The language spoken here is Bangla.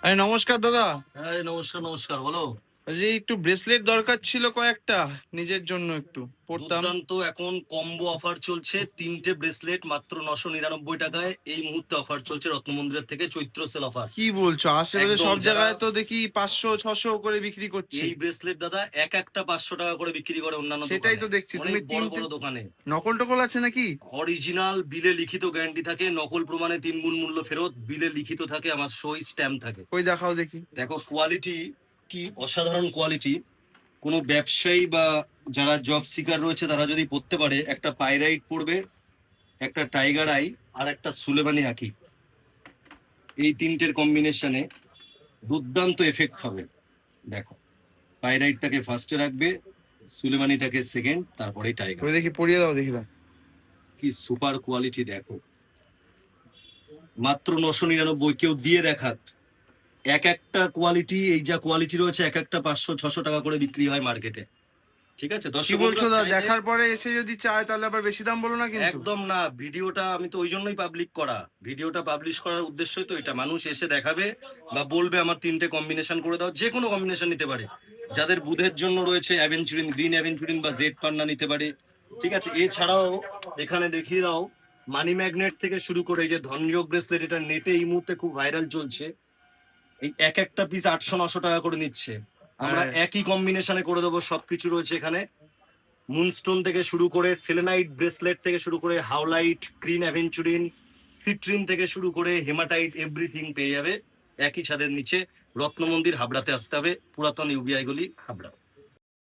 আরে নমস্কার দাদা। হ্যাঁ নমস্কার নমস্কার, বলো। যে একটু ব্রেসলেট দরকার ছিল কয়েকটা, নিজের জন্য একটু পড়তাম। দুর্দান্ত, এখন কম্বো অফার চলছে, 3টে ব্রেসলেট মাত্র 999 টাকায় এই মুহূর্তে অফার চলছে রত্নমন্দিরের থেকে, চৈত্র সেল অফার। কি বলছো? আশেপাশে একদম, সব যারা জায়গায় তো দেখি 500-600 করে বিক্রি করছে। এই ব্রেসলেট দাদা এক একটা 500 টাকা করে বিক্রি করে অন্যান্য সেটাই দোকানে, তো দেখছি, অনেক তুমি বড় তিনটে বড় দোকানে। নকল টকল আছে নাকি? অরিজিনাল বিলে লিখিত গ্যারান্টি থাকে, নকল প্রমাণে 3 গুণ মূল্য ফেরত, বিলে লিখিত থাকে, আমার সই স্ট্যাম্প থাকে। ওই দেখাও দেখি। দেখো কোয়ালিটি কি অসাধারণ কোয়ালিটি। কোনো ব্যবসায়ী বা যারা জব সিকার রয়েছে তারা যদি পড়তে পারে, একটা পাইরাইট পড়বে, একটা টাইগার আই, আর একটা সুলেমানি আঁকি, এই তিনটের কম্বিনেশনে দুর্দান্ত এফেক্ট হবে। দেখো, পাইরাইটটাকে ফার্স্টে রাখবে, সুলেমানিটাকে সেকেন্ড, তারপরে টাইগার। ওই দেখি, পরিয়ে দাও দেখি দাও। কি সুপার কোয়ালিটি দেখো, মাত্র 999, কেউ দিয়ে দেখাত। এক একটা কোয়ালিটি, এই যা কোয়ালিটি রয়েছে, এক একটা 500-600 টাকা করে বিক্রি হয় মার্কেটে। ঠিক আছে কি দর্শক বলছো বন্ধুরা, দাদা? চাইলে দেখার পরে এসে যদি চায় তাহলে আবার বেশি দাম বলো না কিন্তু। একদম না, ভিডিওটা আমি তো ওই জন্যই পাবলিক করা, ভিডিওটা পাবলিশ করার উদ্দেশ্যই তো এটা, মানুষ এসে দেখাবে বা বলবে আমার 3টে কম্বিনেশন করে দাও, যে কোনো কম্বিনেশন নিতে পারে। যাদের বুধের জন্য রয়েছে অ্যাভেঞ্চুরিন, গ্রিন অ্যাভেঞ্চুরিন বা জেড পান্না নিতে পারে। ঠিক আছে, এছাড়াও এখানে দেখিয়ে দাও মানি ম্যাগনেট থেকে শুরু করে এই যে ধনযোগ ব্রেসলেট, এটা নেটে এই মুহূর্তে খুব ভাইরাল চলছে। এই এক একটা পিস 800-900 টাকা করে নিচ্ছে, আমরা হ্যাঁ। একই কম্বিনেশনে করে দেবো। সবকিছু রয়েছে এখানে, মুনস্টোন থেকে শুরু করে সেলেনাইট ব্রেসলেট থেকে শুরু করে হাওলাইট, গ্রিন অ্যাভেঞ্চুরিন, সিট্রিন থেকে শুরু করে হেমাটাইট, এভরিথিং পেয়ে যাবে একই ছাদের নিচে। রত্নমন্দির হাবড়াতে আসতে হবে, পুরাতন ইউবিআই গলি হাবড়া।